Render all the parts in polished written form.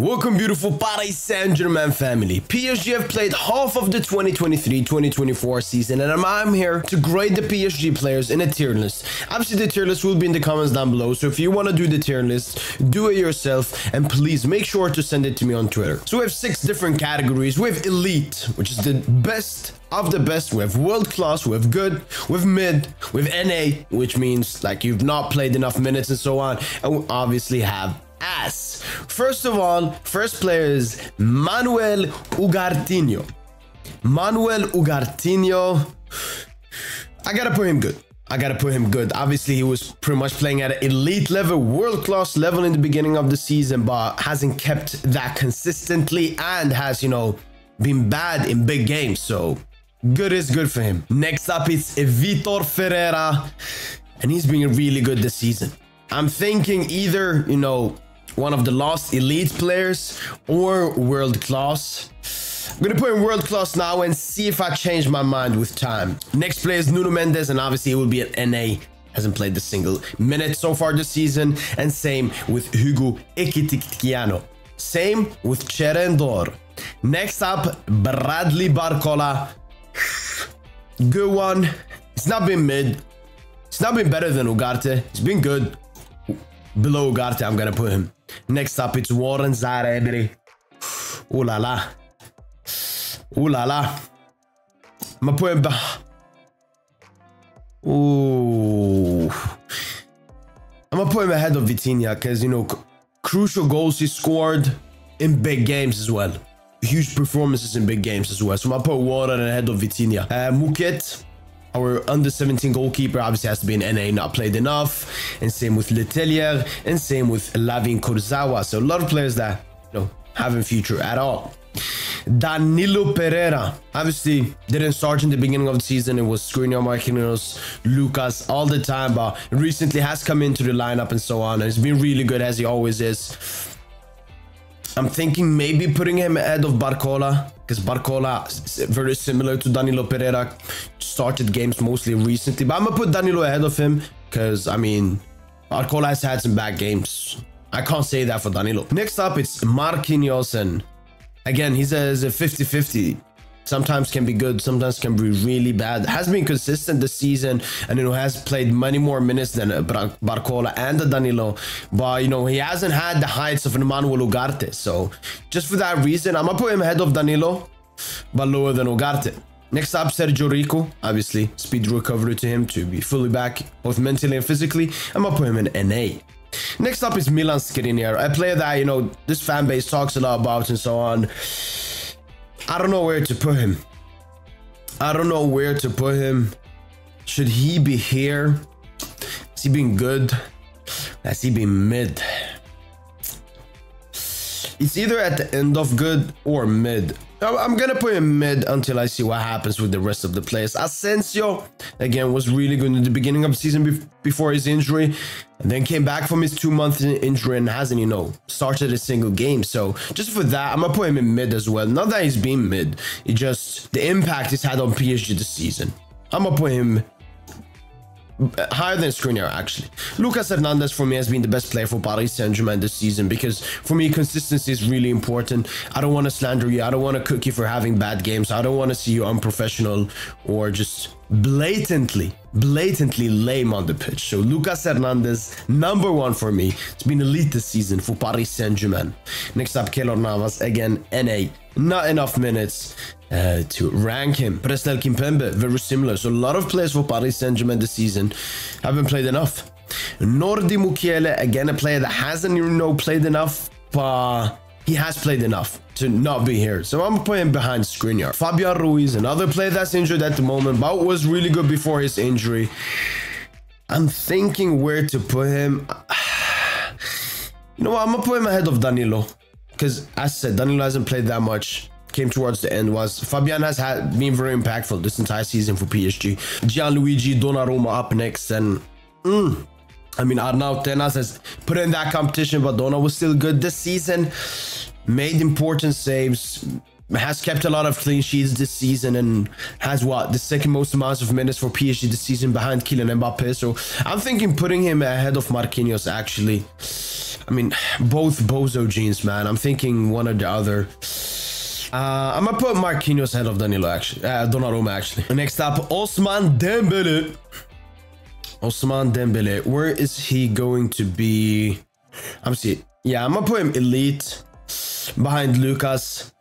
Welcome beautiful Paris Saint-Germain family. PSG have played half of the 2023-2024 season and I'm here to grade the PSG players in a tier list. Obviously the tier list will be in the comments down below, so if you want to do the tier list, do it yourself and please make sure to send it to me on Twitter. So we have 6 different categories. We have elite, which is the best of the best. We have world class, we have good, we have mid, we have NA, which means like you've not played enough minutes and so on, and we obviously have ass. First of all, first player is Manuel Ugarte. Manuel Ugarte. I gotta put him good. Obviously, he was pretty much playing at an elite level, world-class level in the beginning of the season, but hasn't kept that consistently and has, been bad in big games. So good is good for him. Next up, it's Vitor Ferreira, and he's been really good this season. I'm thinking either, one of the last elite players or world class. I'm gonna put in world class now and see if I change my mind with time. Next player is Nuno Mendes, and obviously it will be an NA. Hasn't played a single minute so far this season, and same with Hugo Ekitikeano. Same with Cherendor. Next up, Bradley Barcola. Good one. It's not been mid. It's not been better than Ugarte. It's been good. Below Ugarte, I'm gonna put him. Next up, it's Warren Zaire. Ooh la la. Ooh la la. I'm gonna put him back. Ooh. I'm gonna put him ahead of Vitinha because, crucial goals he scored in big games as well. Huge performances in big games as well. So I'm gonna put Warren ahead of Vitinha. Muket, our under-17 goalkeeper, obviously has to be an NA, not played enough. And same with Letelier, and same with Lavin Kurzawa. So a lot of players that, haven't future at all. Danilo Pereira, obviously didn't start in the beginning of the season. It was Skriniar, Marquinhos, Lucas all the time, but recently has come into the lineup and so on. And it's been really good as he always is. I'm thinking maybe putting him ahead of Barcola, because Barcola is very similar to Danilo Pereira. Started games mostly recently, but I'm gonna put Danilo ahead of him because, Barcola has had some bad games. I can't say that for Danilo. Next up, it's Marquinhos, and again, he's a 50-50. Sometimes can be good, sometimes can be really bad. Has been consistent this season, and has played many more minutes than Barcola and Danilo, but he hasn't had the heights of Manuel Ugarte. So just for that reason, I'm gonna put him ahead of Danilo, but lower than Ugarte. Next up, Sergio Rico. Obviously, speed recovery to him to be fully back, both mentally and physically. I'm gonna put him in NA. Next up is Milan Skriniar, a player that this fan base talks a lot about and so on. I don't know where to put him. Should he be here? Has he been good? Has he been mid? It's either at the end of good or mid. I'm gonna put him mid until I see what happens with the rest of the players. Asensio, again, was really good in the beginning of the season before his injury, and then came back from his 2-month injury and hasn't, started a single game. So just for that, I'm gonna put him in mid as well. Not that he's been mid, it just the impact he's had on PSG this season. I'm gonna put him higher than Skriniar, actually. Lucas Hernandez for me has been the best player for Paris Saint-Germain this season because for me consistency is really important. I don't want to slander you. I don't want to cook you for having bad games. I don't want to see you unprofessional or just blatantly lame on the pitch. So Lucas Hernandez, #1 for me. It's been elite this season for Paris Saint-Germain. Next up, Keylor Navas, again, NA. Not enough minutes to rank him. Presnel Kimpembe, very similar. So a lot of players for Paris Saint-Germain this season haven't played enough. Nordi Mukiele, again, a player that hasn't played enough, but he has played enough to not be here. So I'm putting him behind Skriniar. Fabian Ruiz, another player that's injured at the moment, but was really good before his injury. I'm thinking where to put him. I'm gonna put him ahead of Danilo, because as I said, Danilo hasn't played that much. Came towards the end. Fabian has been very impactful this entire season for PSG. Gianluigi Donnarumma up next, and Arnaud Tenas has put in that competition, but Donna was still good this season. Made important saves, has kept a lot of clean sheets this season, and has the second most amounts of minutes for PSG this season behind Kylian Mbappe. So I'm thinking putting him ahead of Marquinhos, actually. I mean, both bozo genes, man. I'm thinking one or the other. I'm gonna put Marquinhos ahead of Danilo, actually. Donnarumma, actually. Next up, Ousmane Dembele. Ousmane Dembele. Where is he going to be? I'm seeing. Yeah, I'm gonna put him elite behind Lucas.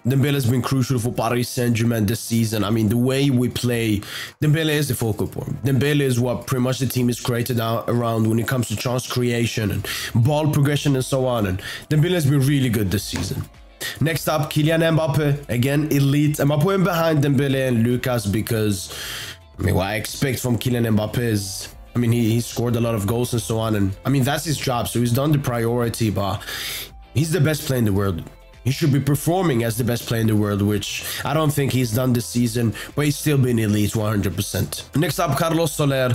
Dembele has been crucial for Paris Saint-Germain this season. I mean, the way we play, Dembele is the focal point. Dembele is what pretty much the team is created around when it comes to chance creation and ball progression and so on. And Dembele has been really good this season. Next up, Kylian Mbappe. Again, elite. I'm putting behind Dembele and Lucas because, I mean, what I expect from Kylian Mbappe is, I mean, he scored a lot of goals and so on. And I mean, that's his job. So he's done the priority, but he's the best player in the world. He should be performing as the best player in the world, which I don't think he's done this season, but he's still been elite 100%. Next up, Carlos Soler.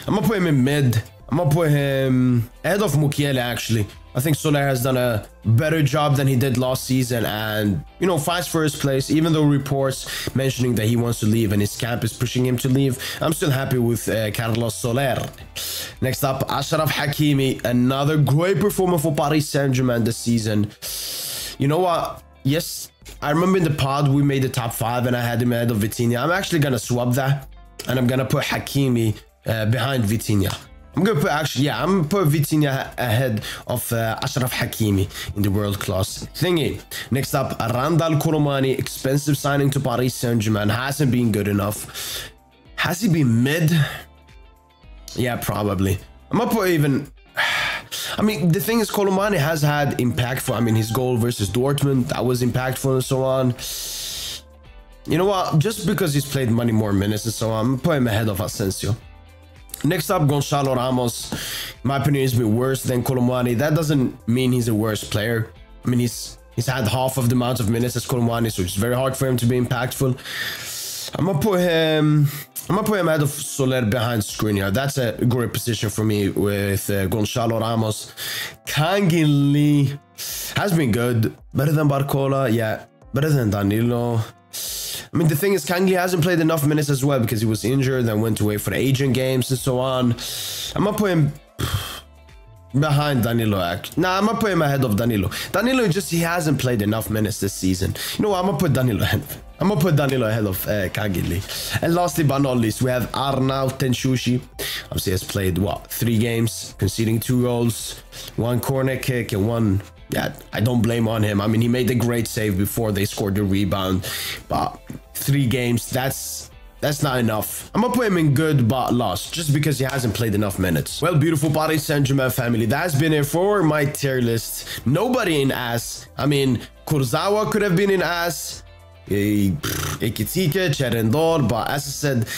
I'm gonna put him in mid. I'm gonna put him ahead of Mukiele, actually. I think Soler has done a better job than he did last season and, you know, fights for his place, even though reports mentioning that he wants to leave and his camp is pushing him to leave. I'm still happy with Carlos Soler. Next up, Achraf Hakimi, another great performer for Paris Saint-Germain this season. You know what? Yes, I remember in the pod we made the top 5 and I had him ahead of Vitinha. I'm actually going to swap that and I'm going to put Hakimi behind Vitinha. I'm going to put I'm going to put Vitinha ahead of Achraf Hakimi in the world class thingy. Next up, Randal Colomani, expensive signing to Paris Saint-Germain. Hasn't been good enough. Has he been mid? Yeah, probably. I'm going to put even... I mean, the thing is, Colomani has had impactful. I mean, his goal versus Dortmund, that was impactful and so on. You know what? Just because he's played many more minutes and so on, I'm going to put him ahead of Asensio. Next up, Gonçalo Ramos. In my opinion, he's been worse than Colomani. That doesn't mean he's a worse player. I mean, he's had half of the amount of minutes as Colomani, so it's very hard for him to be impactful. I'm gonna put him ahead of Soler behind Skriniar. That's a great position for me with Gonçalo Ramos. Kangin Lee has been good. Better than Barcola, yeah. Better than Danilo. I mean, the thing is, Kangin Lee hasn't played enough minutes as well because he was injured and went away for the Asian games and so on. I'm gonna put him behind Danilo. Nah, I'm gonna put him ahead of Danilo. Danilo he hasn't played enough minutes this season. You know what? I'm gonna put Danilo ahead of him. I'm gonna put Danilo ahead of Kangin Lee. And lastly but not least, we have Arnaud Tenchouchi. Obviously, has played, what, 3 games, conceding 2 goals, 1 corner kick, and 1... Yeah, I don't blame on him. I mean, he made a great save before they scored the rebound. But 3 games, that's not enough. I'm gonna put him in good but lost, just because he hasn't played enough minutes. Well, beautiful Paris Saint-Germain family, that's been it for my tier list. Nobody in ass. I mean, Kurzawa could have been in ass. Ekitike, Cherendor, but as I said,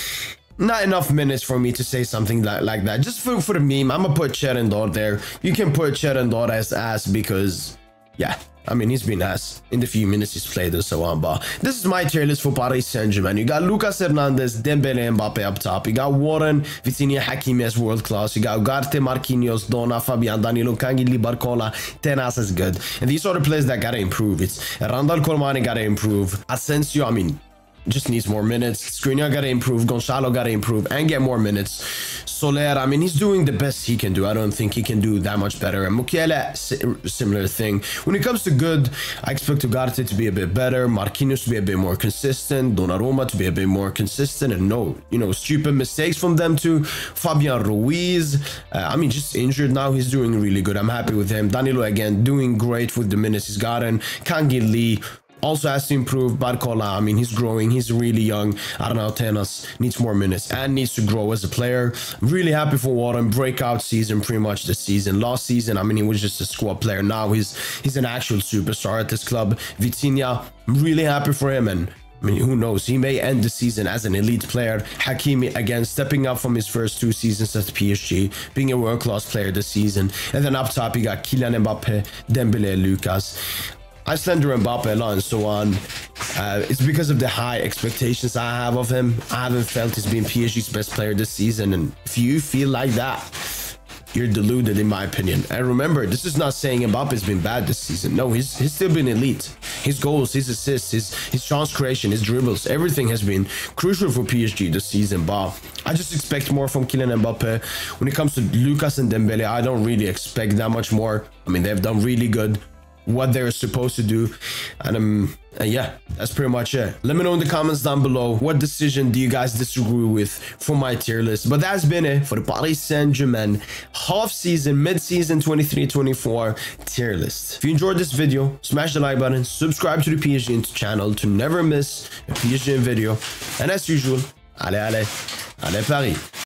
not enough minutes for me to say something like that. Just for the meme, I'm gonna put Cherendor there. You can put Cherendor as ass because, yeah, I mean, he's been ass in the few minutes he's played and so on. But this is my tier list for Paris Saint-Germain. You got Lucas Hernandez, Dembele, Mbappe up top. You got Warren, Vitinha, Hakimi as world class. You got Ugarte, Marquinhos, Donna, Fabian, Danilo, Kangin Lee, Barcola. Tenas is good. And these are the players that gotta improve. It's Randal Colomani gotta improve. Asensio, I mean, just needs more minutes. Skriniar gotta improve. Gonçalo gotta improve and get more minutes. Soler, I mean, he's doing the best he can do. I don't think he can do that much better. And Mukiele, similar thing. When it comes to good, I expect Ugarte to be a bit better. Marquinhos to be a bit more consistent. Donnarumma to be a bit more consistent. And no, you know, stupid mistakes from them too. Fabian Ruiz, I mean, just injured now. He's doing really good. I'm happy with him. Danilo, again, doing great with the minutes he's gotten. Kangin Lee also has to improve. Barcola, I mean, he's growing. He's really young. Arnaud Tenas needs more minutes and needs to grow as a player. I'm really happy for Warren. Breakout season pretty much this season. Last season, I mean, he was just a squad player. Now he's an actual superstar at this club. Vitinha, I'm really happy for him. And I mean, who knows? He may end the season as an elite player. Hakimi, again, stepping up from his first 2 seasons at PSG, being a world-class player this season. And then up top, you got Kylian Mbappe, Dembele, Lucas. I slender Mbappe a lot and so on. It's because of the high expectations I have of him. I haven't felt he's been PSG's best player this season. And if you feel like that, you're deluded, in my opinion. And remember, this is not saying Mbappe's been bad this season. No, he's still been elite. His goals, his assists, his chance creation, his dribbles, everything has been crucial for PSG this season. But I just expect more from Kylian Mbappe. When it comes to Lucas and Dembele, I don't really expect that much more. I mean, they've done really good what they're supposed to do, and yeah, that's pretty much it. Let me know in the comments down below what decision do you guys disagree with for my tier list. But that's been it for the Paris Saint-Germain half-season, mid-season 23-24 tier list. If you enjoyed this video, smash the like button, subscribe to the PSG channel to never miss a PSG video, and as usual, allez Paris.